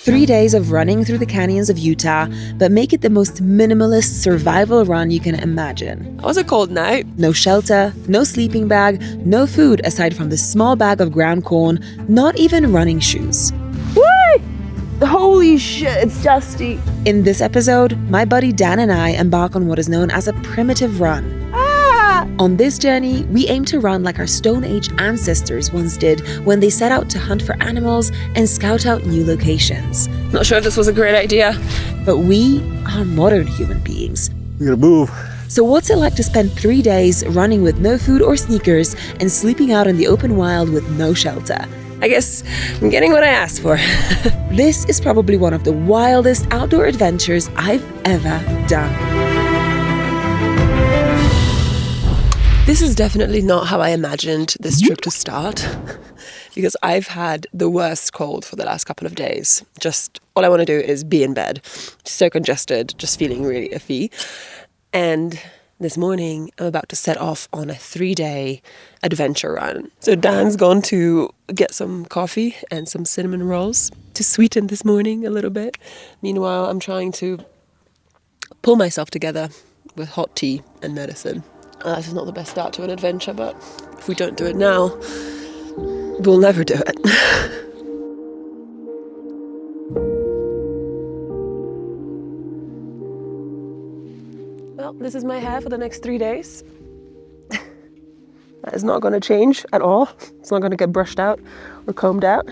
3 days of running through the canyons of Utah, but make it the most minimalist survival run you can imagine. It was a cold night. No shelter, no sleeping bag, no food aside from this small bag of ground corn, not even running shoes. Woo! Holy shit, it's dusty. In this episode, my buddy Dan and I embark on what is known as a primitive run. On this journey, we aim to run like our Stone Age ancestors once did when they set out to hunt for animals and scout out new locations. Not sure if this was a great idea. But we are modern human beings. We gotta move. So what's it like to spend 3 days running with no food or sneakers and sleeping out in the open wild with no shelter? I guess I'm getting what I asked for. This is probably one of the wildest outdoor adventures I've ever done. This is definitely not how I imagined this trip to start, because I've had the worst cold for the last couple of days. Just all I want to do is be in bed, so congested, just feeling really iffy. And this morning, I'm about to set off on a 3-day adventure run. So Dan's gone to get some coffee and some cinnamon rolls to sweeten this morning a little bit. Meanwhile, I'm trying to pull myself together with hot tea and medicine. This is not the best start to an adventure, but if we don't do it now, we'll never do it. Well, this is my hair for the next 3 days. That is not going to change at all. It's not going to get brushed out or combed out.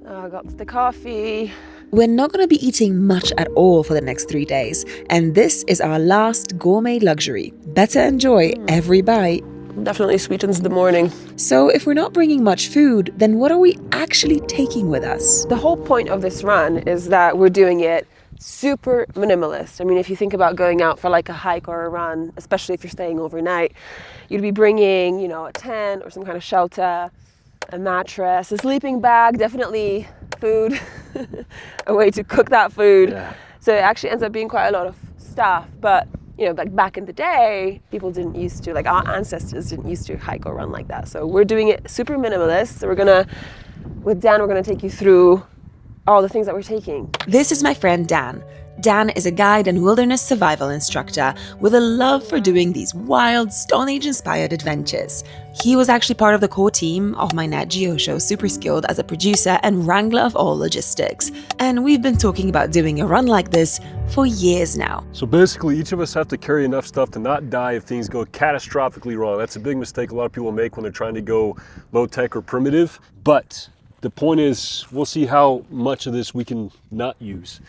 I got the coffee. We're not going to be eating much at all for the next 3 days, and this is our last gourmet luxury. Better enjoy every bite. Definitely sweetens the morning. So if we're not bringing much food, then what are we actually taking with us? The whole point of this run is that we're doing it super minimalist. I mean, if you think about going out for like a hike or a run, especially if you're staying overnight, you'd be bringing, a tent or some kind of shelter, a mattress, a sleeping bag, definitely food, a way to cook that food. Yeah. So it actually ends up being quite a lot of stuff. But, like back in the day, people didn't used to, like our ancestors didn't used to hike or run like that. So we're doing it super minimalist. So with Dan, we're gonna take you through all the things that we're taking. This is my friend Dan. Dan is a guide and wilderness survival instructor with a love for doing these wild, Stone Age-inspired adventures. He was actually part of the core team of my Nat Geo show, Super Skilled, as a producer and wrangler of all logistics. And we've been talking about doing a run like this for years now. So basically, each of us have to carry enough stuff to not die if things go catastrophically wrong. That's a big mistake a lot of people make when they're trying to go low-tech or primitive. But the point is, we'll see how much of this we can not use.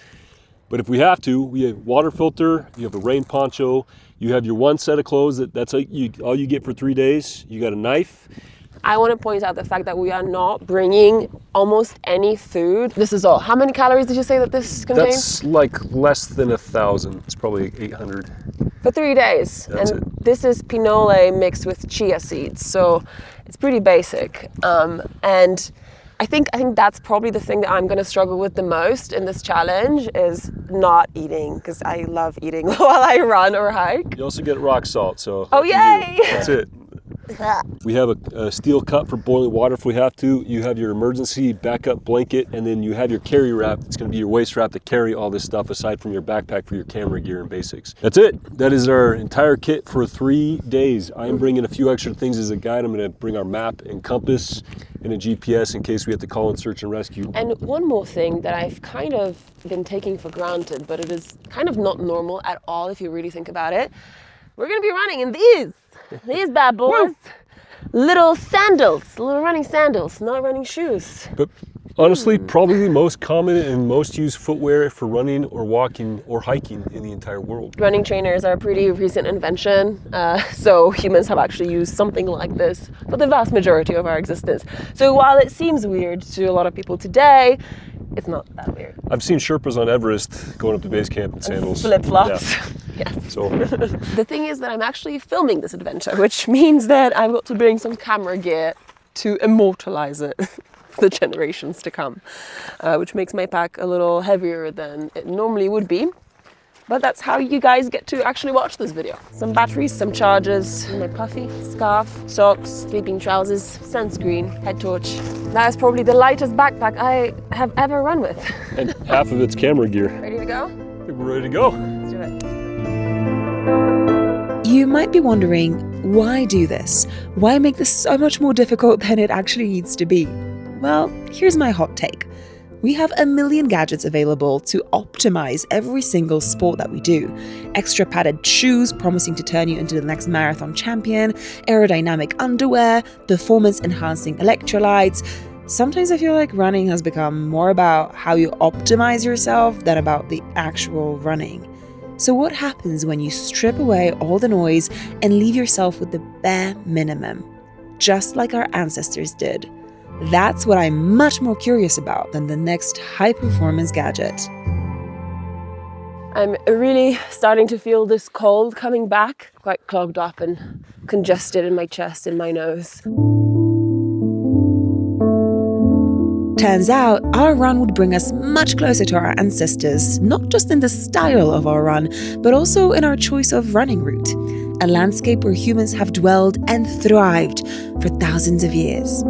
But if we have to, we have water filter, you have a rain poncho, you have your one set of clothes, that's all you get for 3 days. You got a knife. I want to point out the fact that we are not bringing almost any food. This is all. How many calories did you say that this contains? That's like less than 1,000. It's probably 800. For 3 days. That's and it. This is pinole mixed with chia seeds, so it's pretty basic. And I think that's probably the thing that I'm going to struggle with the most in this challenge is not eating, because I love eating while I run or hike. You also get rock salt, so. Oh, yay! That's it. We have a steel cup for boiling water if we have to. You have your emergency backup blanket, and then you have your carry wrap. It's going to be your waist wrap to carry all this stuff aside from your backpack for your camera gear and basics. That's it. That is our entire kit for 3 days. I'm bringing a few extra things as a guide. I'm going to bring our map and compass and a GPS in case we have to call in search and rescue. And one more thing that I've kind of been taking for granted, but it is kind of not normal at all if you really think about it. We're going to be running in these bad boys. Little sandals, little running sandals, not running shoes. But honestly, probably the most common and most used footwear for running or walking or hiking in the entire world. Running trainers are a pretty recent invention, so humans have actually used something like this for the vast majority of our existence. So while it seems weird to a lot of people today, it's not that weird. I've seen Sherpas on Everest going up to base camp in sandals. Flip-flops. Yeah. Yes. So. The thing is that I'm actually filming this adventure, which means that I've got to bring some camera gear to immortalize it for the generations to come, which makes my pack a little heavier than it normally would be. But that's how you guys get to actually watch this video. Some batteries, some chargers, my puffy, scarf, socks, sleeping trousers, sunscreen, head torch. That is probably the lightest backpack I have ever run with. And half of it's camera gear. Ready to go? I think we're ready to go. Let's do it. You might be wondering, why do this? Why make this so much more difficult than it actually needs to be? Well, here's my hot take. We have a million gadgets available to optimize every single sport that we do. Extra padded shoes promising to turn you into the next marathon champion, aerodynamic underwear, performance-enhancing electrolytes. Sometimes I feel like running has become more about how you optimize yourself than about the actual running. So what happens when you strip away all the noise and leave yourself with the bare minimum? Just like our ancestors did. That's what I'm much more curious about than the next high-performance gadget. I'm really starting to feel this cold coming back, quite clogged up and congested in my chest and my nose. Turns out, our run would bring us much closer to our ancestors, not just in the style of our run, but also in our choice of running route, a landscape where humans have dwelled and thrived for thousands of years.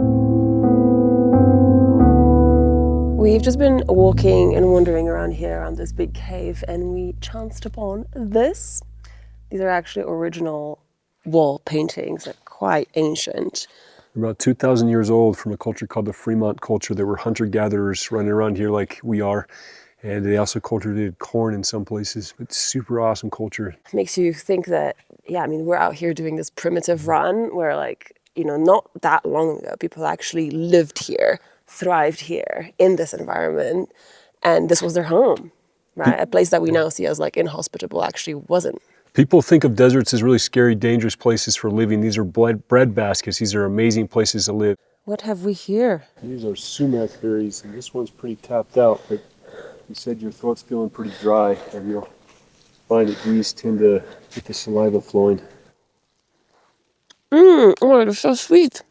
We've just been walking and wandering around here, around this big cave, and we chanced upon this. These are actually original wall paintings, they're quite ancient. About 2,000 years old, from a culture called the Fremont culture. There were hunter-gatherers running around here like we are. And they also cultivated corn in some places. It's super awesome culture. Makes you think that, we're out here doing this primitive run where not that long ago, people actually lived here, thrived here in this environment, and this was their home, right? A place that we now see as inhospitable actually wasn't. People think of deserts as really scary, dangerous places for living. These are bread baskets. These are amazing places to live. What have we here? These are sumac berries, and this one's pretty tapped out, but you said your throat's feeling pretty dry, and you'll find that these tend to get the saliva flowing. Oh, they're so sweet.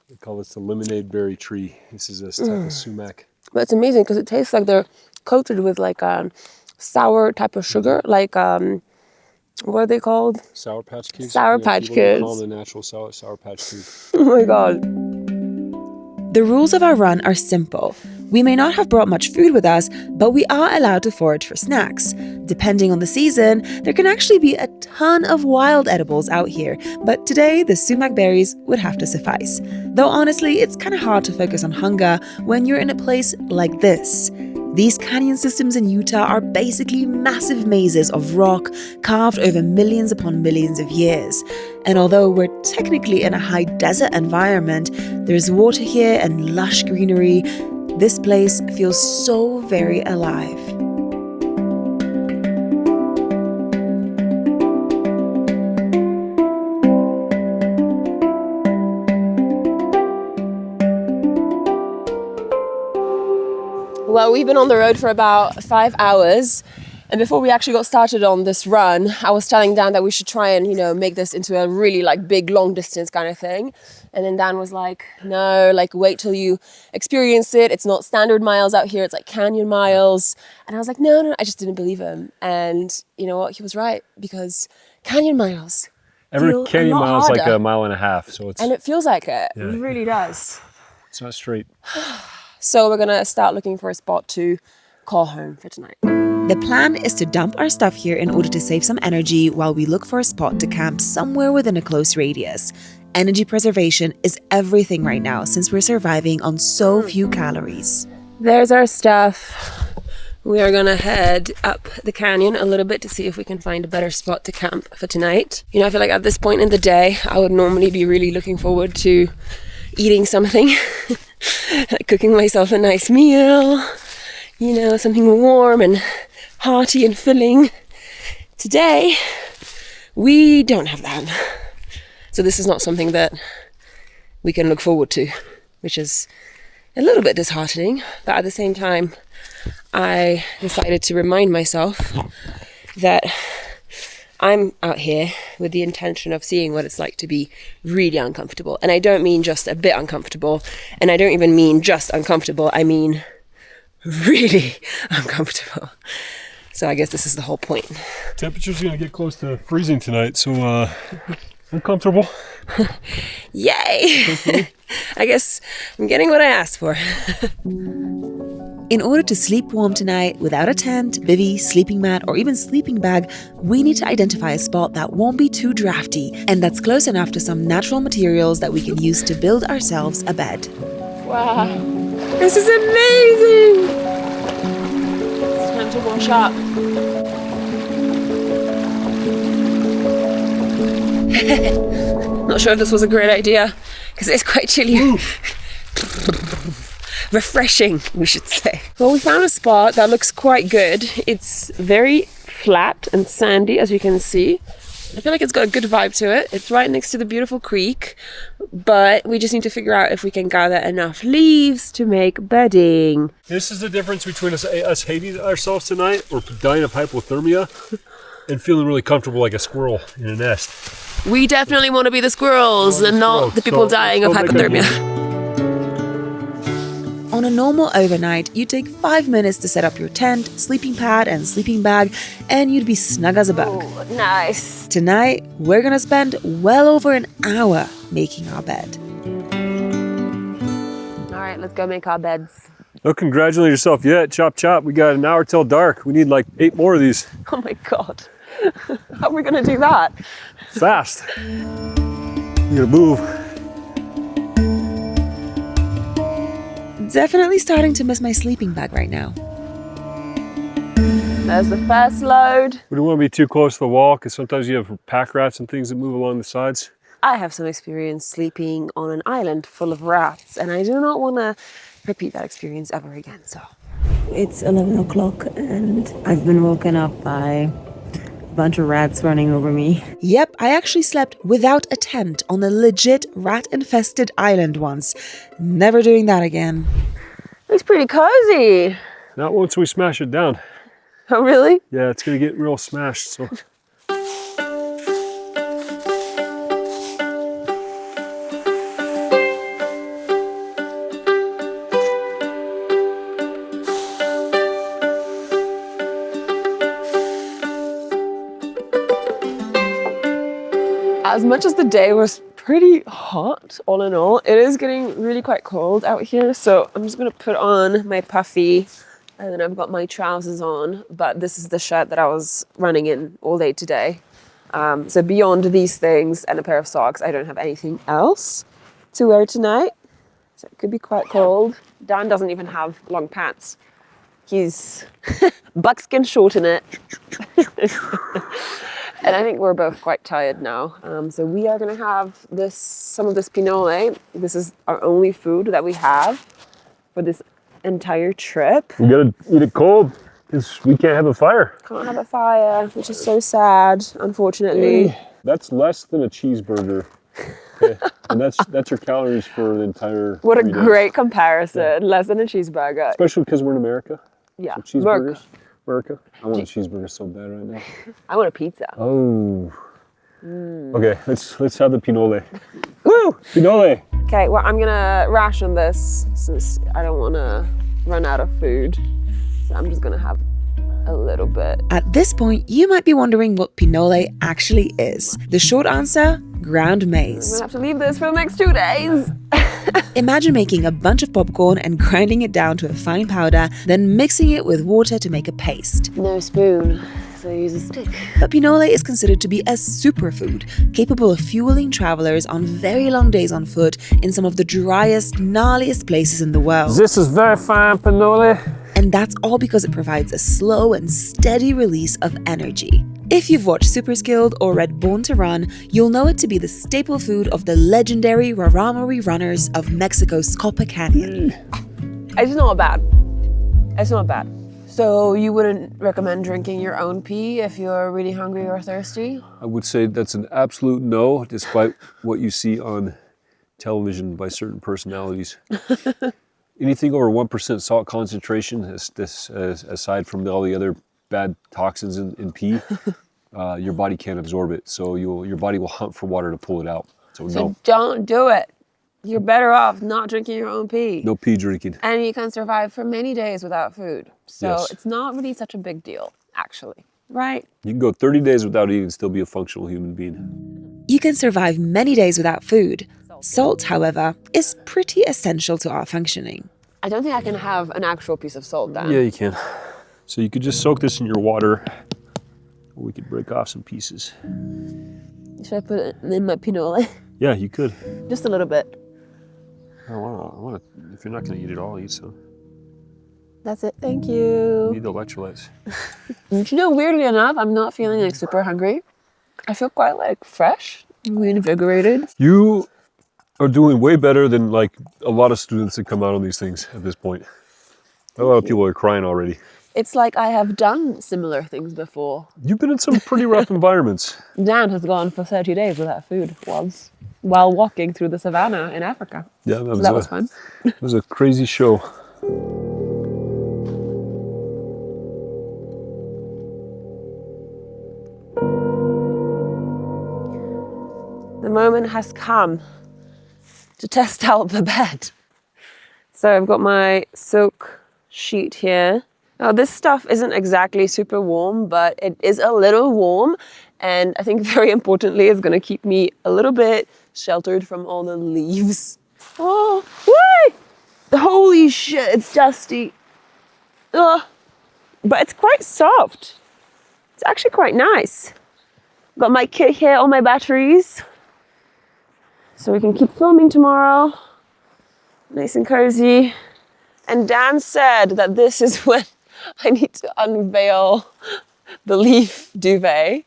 They call this the lemonade berry tree. This is a type of sumac. But it's amazing because it tastes like they're coated with sour type of sugar, what are they called? Sour Patch Kids? Sour Patch Kids. Call them the natural sour Patch Kids. Oh my God. The rules of our run are simple. We may not have brought much food with us, but we are allowed to forage for snacks. Depending on the season, there can actually be a ton of wild edibles out here, but today the sumac berries would have to suffice. Though honestly, it's kind of hard to focus on hunger when you're in a place like this. These canyon systems in Utah are basically massive mazes of rock carved over millions upon millions of years. And although we're technically in a high desert environment, there's water here and lush greenery. This place feels so very alive. Well, we've been on the road for about 5 hours, and before we actually got started on this run, I was telling Dan that we should try and, make this into a really big long distance kind of thing. And then Dan was like, no, wait till you experience it. It's not standard miles out here. It's canyon miles. And I was like, no, I just didn't believe him. And you know what? He was right, because canyon miles. Every canyon mile is like a mile and a half. And it feels like it. Yeah. It really does. It's not straight. So we're going to start looking for a spot to call home for tonight. The plan is to dump our stuff here in order to save some energy while we look for a spot to camp somewhere within a close radius. Energy preservation is everything right now since we're surviving on so few calories. There's our stuff. We are going to head up the canyon a little bit to see if we can find a better spot to camp for tonight. I feel like at this point in the day, I would normally be really looking forward to eating something, cooking myself a nice meal, something warm and hearty and filling. Today, we don't have that. So this is not something that we can look forward to, which is a little bit disheartening. But at the same time, I decided to remind myself that I'm out here with the intention of seeing what it's like to be really uncomfortable. And I don't mean just a bit uncomfortable. And I don't even mean just uncomfortable. I mean really uncomfortable. So I guess this is the whole point. Temperature's gonna get close to freezing tonight, so uncomfortable. Yay! I guess I'm getting what I asked for. In order to sleep warm tonight without a tent, bivvy, sleeping mat, or even sleeping bag, we need to identify a spot that won't be too drafty and that's close enough to some natural materials that we can use to build ourselves a bed. Wow, this is amazing! It's time to wash up. Not sure if this was a great idea because it's quite chilly. Refreshing, we should say. Well, we found a spot that looks quite good. It's very flat and sandy, as you can see. I feel like it's got a good vibe to it. It's right next to the beautiful creek, but we just need to figure out if we can gather enough leaves to make bedding. This is the difference between us hating ourselves tonight or dying of hypothermia and feeling really comfortable like a squirrel in a nest. We definitely want to be the squirrels and not the people dying of hypothermia. On a normal overnight, you'd take 5 minutes to set up your tent, sleeping pad, and sleeping bag, and you'd be snug as a bug. Oh, nice. Tonight, we're gonna spend well over an hour making our bed. All right, let's go make our beds. Don't congratulate yourself yet. Chop, chop. We got an hour till dark. We need like 8 more of these. Oh my God. How are we going to do that? Fast. You gotta move. Definitely starting to miss my sleeping bag right now. There's the first load. We don't want to be too close to the wall because sometimes you have pack rats and things that move along the sides. I have some experience sleeping on an island full of rats, and I do not want to repeat that experience ever again. So It's 11 o'clock and I've been woken up by a bunch of rats running over me. Yep, I actually slept without a tent on a legit rat-infested island once. Never doing that again. it's pretty cozy. Not once we smash it down. Oh, really? Yeah, it's gonna get real smashed. So As much as the day was pretty hot, all in all, it is getting really quite cold out here. So I'm just gonna put on my puffy, and then I've got my trousers on. But this is the shirt that I was running in all day today. So beyond these things and a pair of socks, I don't have anything else to wear tonight. So it could be quite cold. Dan doesn't even have long pants. He's buckskin short in it. And I think we're both quite tired now. So we are gonna have some of this pinole. This is our only food that we have for this entire trip. we gotta eat it cold because we can't have a fire. Can't have a fire, which is so sad, unfortunately. That's less than a cheeseburger. Okay. And that's your calories for the entire What a 3 days. great comparison. Less than a cheeseburger. Especially because we're in America. Yeah. So cheeseburgers. America. I want a cheeseburger so bad right now. I want a pizza. Oh. Okay, let's have the pinole. Woo! Pinole! Okay, well, I'm gonna ration this since I don't wanna run out of food. So I'm just gonna have a little bit. At this point, you might be wondering what pinole actually is. The short answer, ground I'm maize. gonna have to leave this for the next 2 days. Imagine making a bunch of popcorn and grinding it down to a fine powder, then mixing it with water to make a paste. No spoon, so I use a stick. But pinole is considered to be a superfood, capable of fueling travelers on very long days on foot in some of the driest, gnarliest places in the world. This is very fine pinole. And that's all because it provides a slow and steady release of energy. If you've watched Super Skilled or read Born to Run, you'll know it to be the staple food of the legendary Raramuri runners of Mexico's Copper Canyon. It's not bad. It's not bad. So you wouldn't recommend drinking your own pee if you're really hungry or thirsty? I would say that's an absolute no, despite what you see on television by certain personalities. Anything over 1% salt concentration, aside from all the other bad toxins in pee, your body can't absorb it. So your body will hunt for water to pull it out. So no. Don't do it. You're better off not drinking your own pee. No pee drinking. And you can survive for many days without food. So Yes. it's not really such a big deal. actually, right? You can go 30 days without eating and still be a functional human being. You can survive many days without food. Salt, however, is pretty essential to our functioning. I don't think I can have an actual piece of salt, Dan. Yeah, you can. So you could just soak this in your water, or we could break off some pieces. Should I put it in my pinole? Yeah, you could. Just a little bit. I want to, if you're not going to eat it all, eat some. That's it. Thank You you. need electrolytes. You know, weirdly enough, I'm not feeling like super hungry. I feel quite like fresh, reinvigorated. You are doing way better than like a lot of students that come out on these things at this point. A lot of people are crying already. It's like I have done similar things before. You've been in some pretty rough environments. Dan has gone for 30 days without food once while walking through the savannah in Africa. Yeah, So that was fun. It was a crazy show. The moment has come to test out the bed. So I've got my silk sheet here. Now this stuff isn't exactly super warm, but it is a little warm. And I think very importantly, it's gonna keep me a little bit sheltered from all the leaves. Oh, whee! Holy shit, it's dusty. Ugh. But it's quite soft. It's actually quite nice. Got my kit here, all my batteries. So we can keep filming tomorrow. Nice and cozy. And Dan said that this is when I need to unveil the leaf duvet.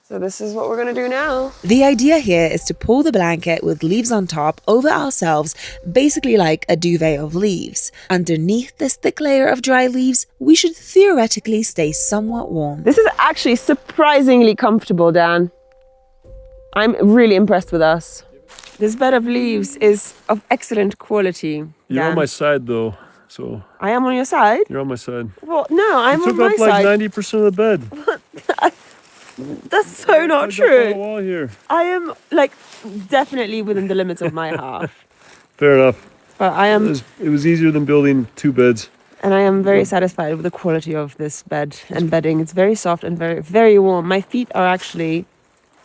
So this is what we're gonna do now. The idea here is to pull the blanket with leaves on top over ourselves, basically like a duvet of leaves. Underneath this thick layer of dry leaves, we should theoretically stay somewhat warm. This is actually surprisingly comfortable, Dan. I'm really impressed with us. This bed of leaves is of excellent quality. You're Dan. on my side though, so I am on your side? you're on my side. Well, no, I'm You on took my up like side. 90% of the bed. That's so not Up on the true. wall here. I am like definitely within the limits of my half. Fair enough. But I am, It was easier than building 2 beds. and I am very satisfied with the quality of this bed and bedding. It's very soft and very, very warm. My feet are actually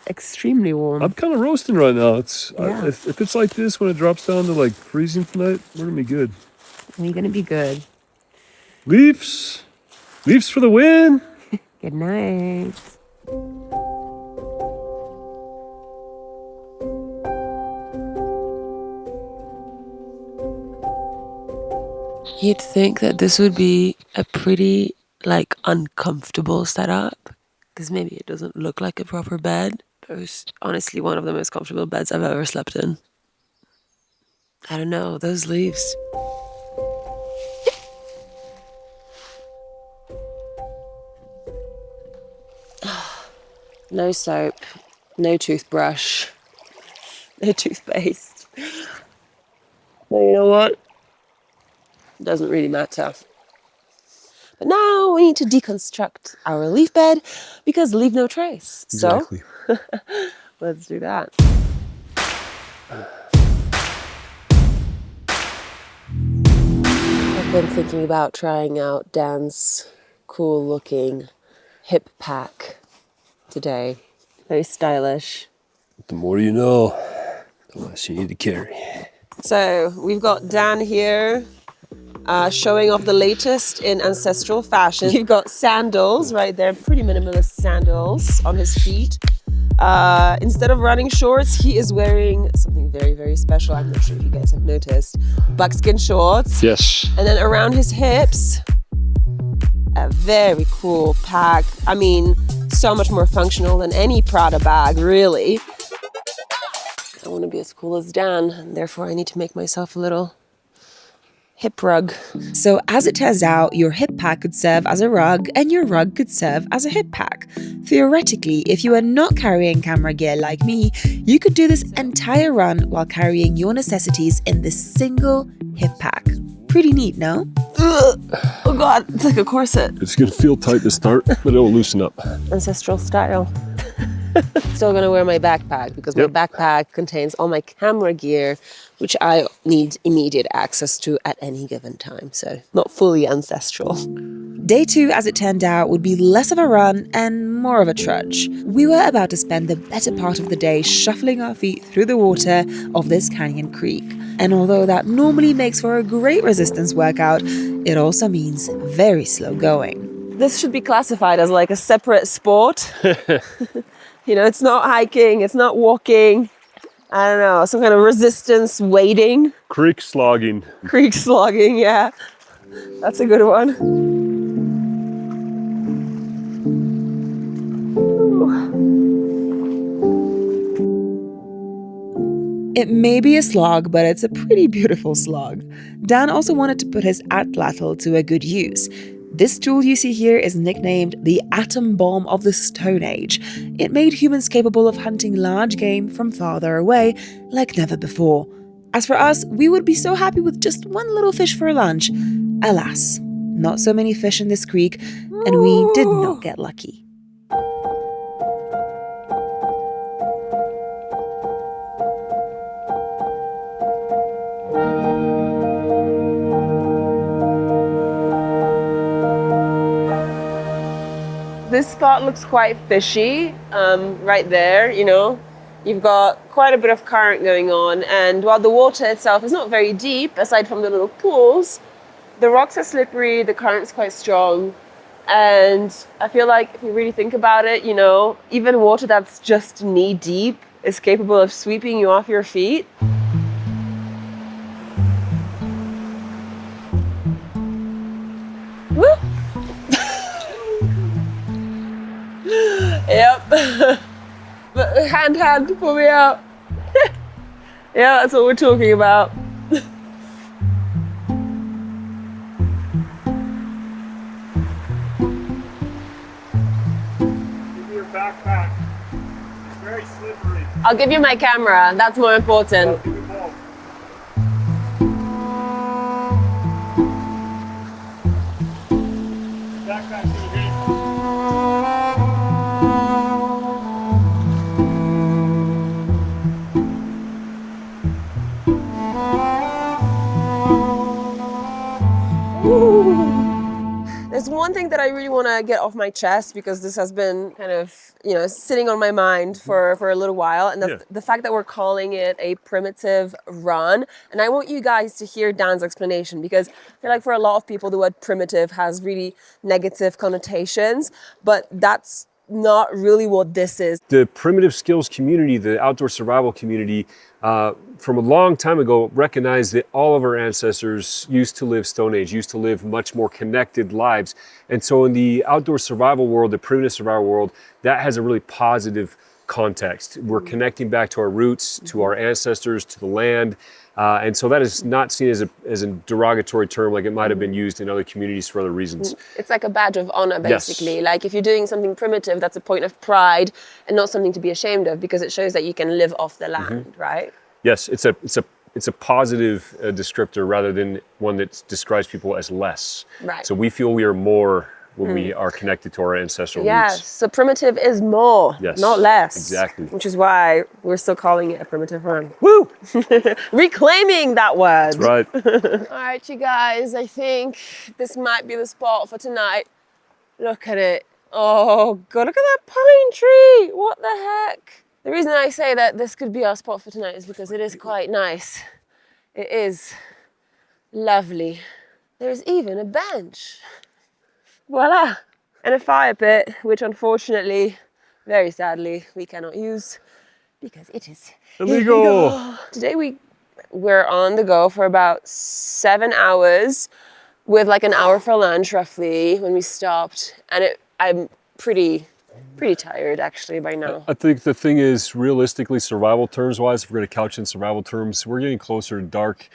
extremely warm. I'm kind of roasting right now. Yeah. If it's like this when it drops down to like freezing tonight, we're gonna be good. We're gonna be good. Leafs for the win. Good night. You'd think that this would be a pretty, like, uncomfortable setup, because maybe it doesn't look like a proper bed. But it was honestly one of the most comfortable beds I've ever slept in. I don't know, those leaves. No soap, no toothbrush, no toothpaste. Well, you know what? Doesn't really matter. But now we need to deconstruct our leaf bed because leave no trace. Exactly. So let's do that. I've been thinking about trying out Dan's cool looking hip pack today. Very stylish. The more you know, the less you need to carry. So we've got Dan here showing off the latest in ancestral fashion. You've got sandals right there, pretty minimalist sandals on his feet. Instead of running shorts, he is wearing something very, very special. I'm not sure if you guys have noticed. Buckskin shorts. Yes. And then around his hips, a very cool pack. I mean, so much more functional than any Prada bag, really. I want to be as cool as Dan, and therefore I need to make myself a little hip rug. So as it turns out, your hip pack could serve as a rug and your rug could serve as a hip pack. Theoretically, if you are not carrying camera gear like me, you could do this entire run while carrying your necessities in this single hip pack. Pretty neat, no? Oh God, it's like a corset. It's gonna feel tight to start, but it'll loosen up. Ancestral style. Still gonna wear my backpack because my backpack contains all my camera gear, which I need immediate access to at any given time. So not fully ancestral. Day 2, as it turned out, would be less of a run and more of a trudge. We were about to spend the better part of the day shuffling our feet through the water of this canyon creek. And although that normally makes for a great resistance workout, it also means very slow going. This should be classified as like a separate sport. It's not hiking, it's not walking. I don't know, some kind of resistance wading. Creek slogging. Creek slogging, yeah. That's a good one. It may be a slog, but it's a pretty beautiful slog. Dan also wanted to put his atlatl to a good use. This tool you see here is nicknamed the atom bomb of the Stone Age. It made humans capable of hunting large game from farther away like never before. As for us, we would be so happy with just one little fish for lunch. Alas, not so many fish in this creek, and we did not get lucky. This spot looks quite fishy, right there, You've got quite a bit of current going on, and while the water itself is not very deep, aside from the little pools, the rocks are slippery, the current's quite strong, and I feel like if you really think about it, even water that's just knee deep is capable of sweeping you off your feet. Woo! Yep. Hand, pull me out. Yeah, that's what we're talking about. Give me your backpack. It's very slippery. I'll give you my camera. That's more important. Give me both. Backpack's gonna hit. There's one thing that I really want to get off my chest, because this has been kind of, sitting on my mind for a little while, and that's the fact that we're calling it a primitive run. And I want you guys to hear Dan's explanation, because I feel like for a lot of people the word primitive has really negative connotations, but that's not really what this is. The primitive skills community, the outdoor survival community, from a long time ago recognized that all of our ancestors used to live Stone Age, used to live much more connected lives. And so in the outdoor survival world, the primitive survival world, that has a really positive context. We're connecting back to our roots, to our ancestors, to the land. And so that is not seen as a derogatory term like it might have been used in other communities for other reasons. It's like a badge of honor, basically. Yes. Like if you're doing something primitive, that's a point of pride and not something to be ashamed of, because it shows that you can live off the land, right? Yes, it's a positive descriptor rather than one that describes people as less. Right. So we feel we are more when we are connected to our ancestral Yes, roots. so primitive is more, Yes, not less. exactly. Which is why we're still calling it a primitive run. Woo! Reclaiming that word. That's right. All right, you guys, I think this might be the spot for tonight. Look at it. Oh, God, look at that pine tree. What the heck? The reason I say that this could be our spot for tonight is because it is quite nice. It is lovely. There's even a bench. Voila. And a fire pit, which unfortunately, very sadly, we cannot use because it is Illegal. Today we're on the go for about 7 hours with like an hour for lunch roughly when we stopped. And I'm pretty tired actually by now. I think the thing is, realistically, survival terms wise, if we're going to couch in survival terms, we're getting closer to dark.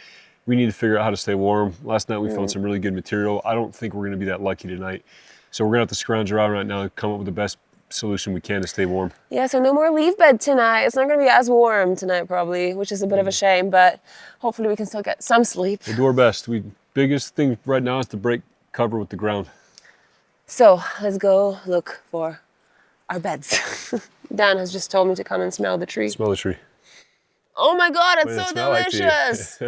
We need to figure out how to stay warm. Last night we found some really good material. I don't think we're going to be that lucky tonight. So we're going to have to scrounge around right now and come up with the best solution we can to stay warm. Yeah, so no more leave bed tonight. It's not going to be as warm tonight probably, which is a bit of a shame, but hopefully we can still get some sleep. We'll do our best. Biggest thing right now is to break cover with the ground. So let's go look for our beds. Dan has just told me to come and smell the tree. Smell the tree. Oh my God, it's What so does it smell like to you? delicious.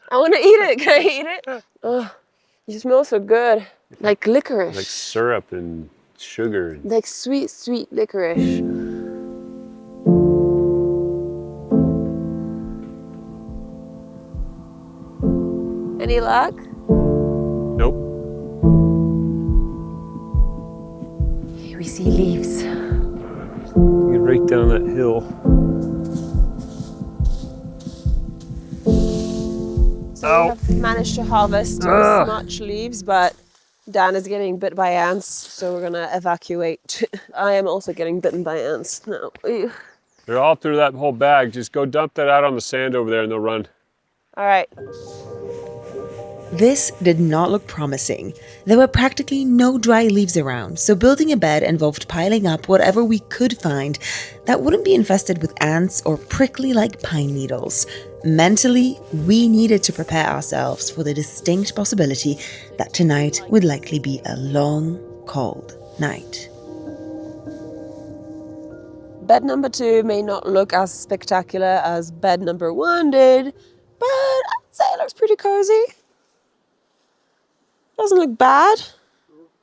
I want to eat it. Can I eat it? Oh, you smell so good. Like licorice. Like syrup and sugar. Like sweet, sweet licorice. Any luck? Nope. Here we see leaves. You get right down that hill. So we have managed to harvest as much leaves, but Dan is getting bit by ants, so we're gonna evacuate. I am also getting bitten by ants now. They're all through that whole bag. Just go dump that out on the sand over there and they'll run. All right. This did not look promising. There were practically no dry leaves around, so building a bed involved piling up whatever we could find that wouldn't be infested with ants or prickly like pine needles. Mentally, we needed to prepare ourselves for the distinct possibility that tonight would likely be a long, cold night. Bed number 2 may not look as spectacular as bed number 1 did, but I'd say it looks pretty cozy. Doesn't look bad.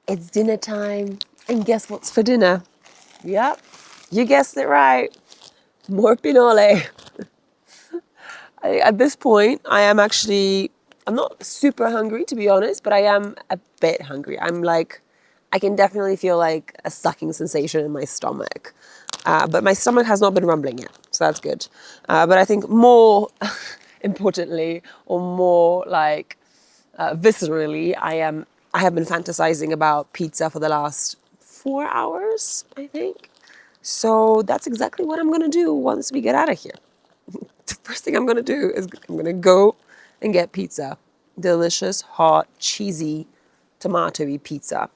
It's dinner time, and guess what's for dinner? Yep, you guessed it right. More pinole. At this point, I'm not super hungry, to be honest, but I am a bit hungry. I can definitely feel like a sucking sensation in my stomach. But my stomach has not been rumbling yet, so that's good. But I think more importantly, or more like viscerally, I have been fantasizing about pizza for the last 4 hours, I think. So that's exactly what I'm gonna do once we get out of here. The first thing I'm gonna do is I'm gonna go and get pizza. Delicious, hot, cheesy, tomato-y pizza.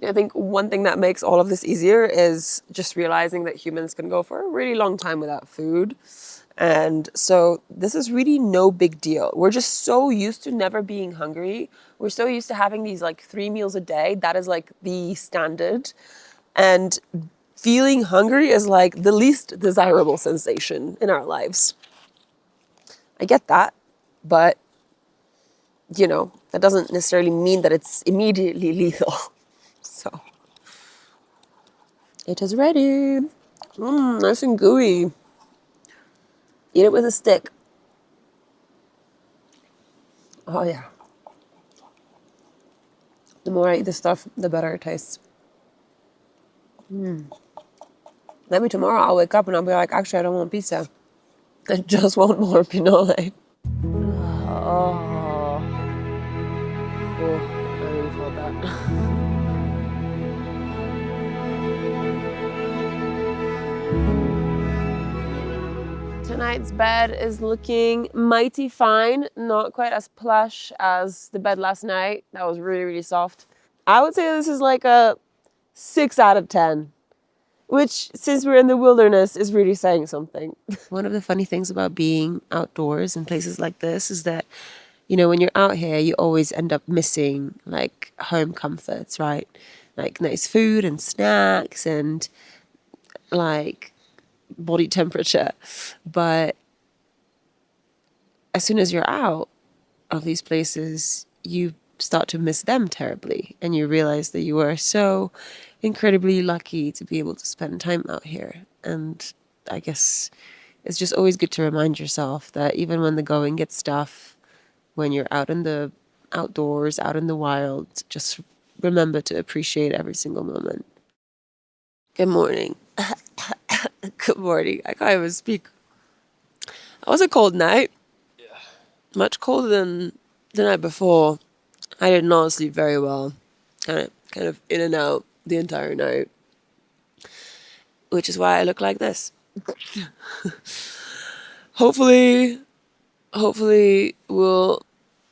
I think one thing that makes all of this easier is just realizing that humans can go for a really long time without food. And so this is really no big deal. We're just so used to never being hungry. We're so used to having these like 3 meals a day. That is like the standard. And feeling hungry is like the least desirable sensation in our lives. I get that, but that doesn't necessarily mean that it's immediately lethal. So it is ready. Nice and gooey. Eat it with a stick. Oh yeah. The more I eat this stuff, the better it tastes. Maybe tomorrow I'll wake up and I'll be like, actually, I don't want pizza. I just want more pinole. Oh, I really felt that. Tonight's bed is looking mighty fine, not quite as plush as the bed last night. That was really, really soft. I would say this is like a 6 out of 10, which, since we're in the wilderness, is really saying something. One of the funny things about being outdoors in places like this is that, when you're out here, you always end up missing like home comforts, right? Like nice food and snacks and like body temperature. But as soon as you're out of these places, you start to miss them terribly, and you realize that you are so incredibly lucky to be able to spend time out here. And I guess it's just always good to remind yourself that even when the going gets tough, when you're out in the outdoors, out in the wild, just remember to appreciate every single moment. Good morning. Good morning. I can't even speak. It was a cold night. Yeah. Much colder than the night before. I did not sleep very well. Kind of in and out the entire night. Which is why I look like this. Hopefully we'll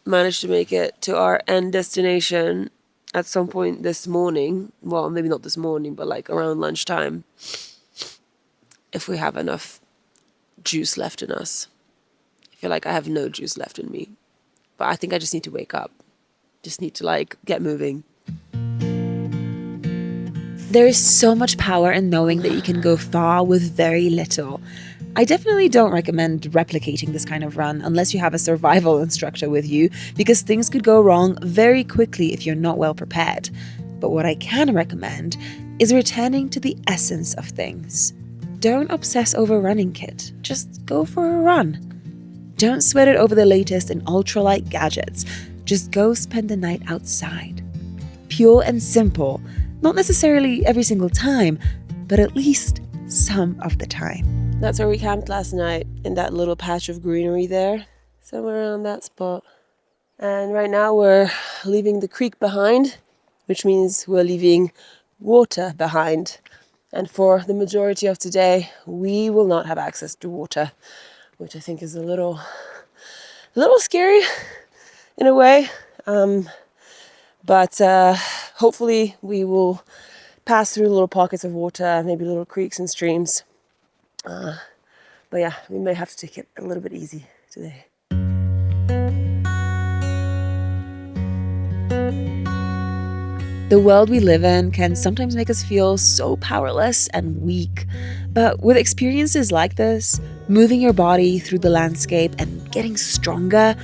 manage to make it to our end destination at some point this morning. Well, maybe not this morning, but like around lunchtime. If we have enough juice left in us. I feel like I have no juice left in me. But I think I just need to wake up. Just need to get moving. There is so much power in knowing that you can go far with very little. I definitely don't recommend replicating this kind of run unless you have a survival instructor with you, because things could go wrong very quickly if you're not well prepared. But what I can recommend is returning to the essence of things. Don't obsess over running kit, just go for a run. Don't sweat it over the latest in ultralight gadgets, just go spend the night outside. Pure and simple, not necessarily every single time, but at least some of the time. That's where we camped last night, in that little patch of greenery there, somewhere around that spot. And right now we're leaving the creek behind, which means we're leaving water behind. And for the majority of today, we will not have access to water, which I think is a little scary in a way. But hopefully we will pass through little pockets of water, maybe little creeks and streams. But yeah, we may have to take it a little bit easy today. The world we live in can sometimes make us feel so powerless and weak. But with experiences like this, moving your body through the landscape and getting stronger,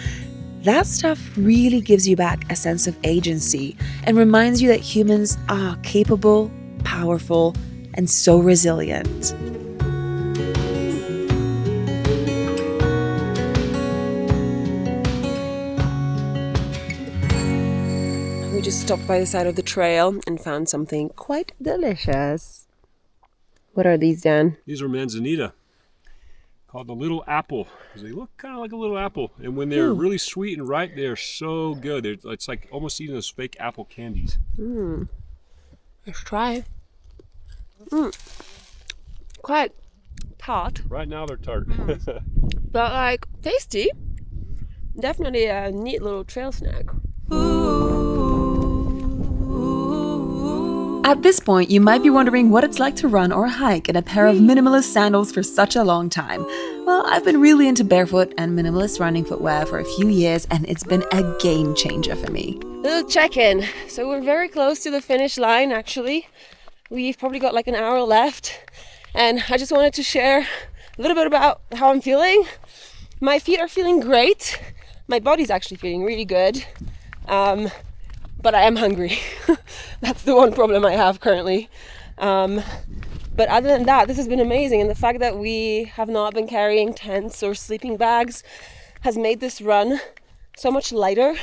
that stuff really gives you back a sense of agency and reminds you that humans are capable, powerful, and so resilient. We just stopped by the side of the trail and found something quite delicious. What are these, Dan? These are manzanita, called the little apple, because they look kind of like a little apple. And when they're really sweet and ripe, they're so good. It's like almost eating those fake apple candies. Let's try. Quite tart. Right now they're tart. But like tasty. Definitely a neat little trail snack. At this point, you might be wondering what it's like to run or hike in a pair of minimalist sandals for such a long time. Well, I've been really into barefoot and minimalist running footwear for a few years, and it's been a game changer for me. Little check-in. So we're very close to the finish line, actually. We've probably got like an hour left. And I just wanted to share a little bit about how I'm feeling. My feet are feeling great. My body's actually feeling really good. But I am hungry. That's the one problem I have currently. But other than that, this has been amazing. And the fact that we have not been carrying tents or sleeping bags has made this run so much lighter.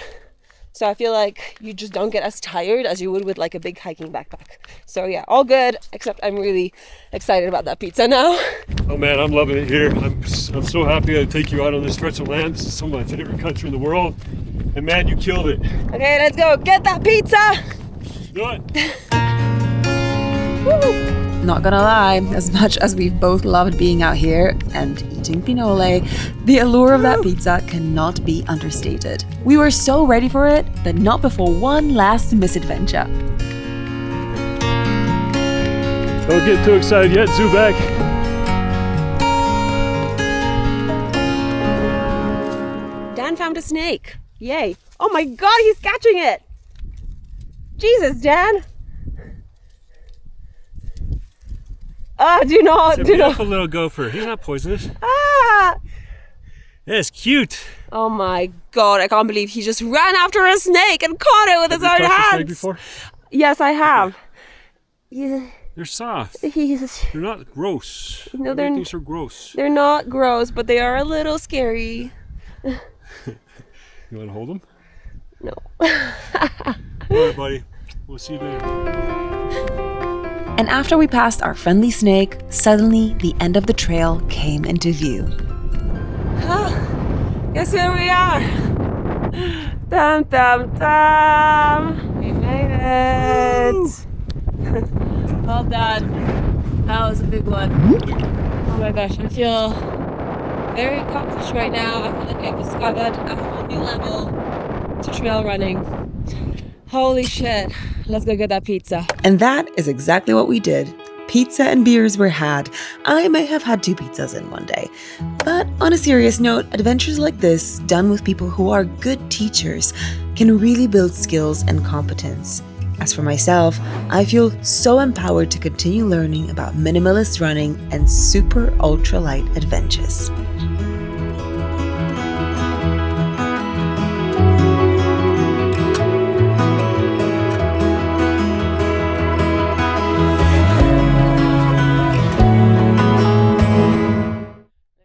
So I feel like you just don't get as tired as you would with like a big hiking backpack. So yeah, all good, except I'm really excited about that pizza now. Oh man, I'm loving it here. I'm so happy to take you out on this stretch of land. This is some of my favorite country in the world. And man, you killed it. Okay, let's go get that pizza. Do it. Woo. Not gonna lie, as much as we've both loved being out here and eating pinole, the allure of that pizza cannot be understated. We were so ready for it, but not before one last misadventure. Don't get too excited yet, Zubak. Dan found a snake. Yay. Oh my god, he's catching it. Jesus, Dan. Oh, do not. Beautiful little gopher. He's not poisonous. Ah! Yeah, it's cute. Oh my god, I can't believe he just ran after a snake and caught it with his own Have you touched a snake hands. before? Yes, I have. Yeah. They're soft. He's, They're not gross. No, They make things so gross. they're not gross, but they are a little scary. You want to hold them? No. All right, buddy. We'll see you later. And after we passed our friendly snake, suddenly the end of the trail came into view. Guess where we are? Dum dum dum! We made it! Well done. That was a big one. Oh my gosh, I feel very accomplished right now. I feel like I've discovered a whole new level to trail running. Holy shit. Let's go get that pizza. And that is exactly what we did. Pizza and beers were had. I may have had 2 pizzas in one day. But on a serious note, adventures like this, done with people who are good teachers, can really build skills and competence. As for myself, I feel so empowered to continue learning about minimalist running and super ultralight adventures.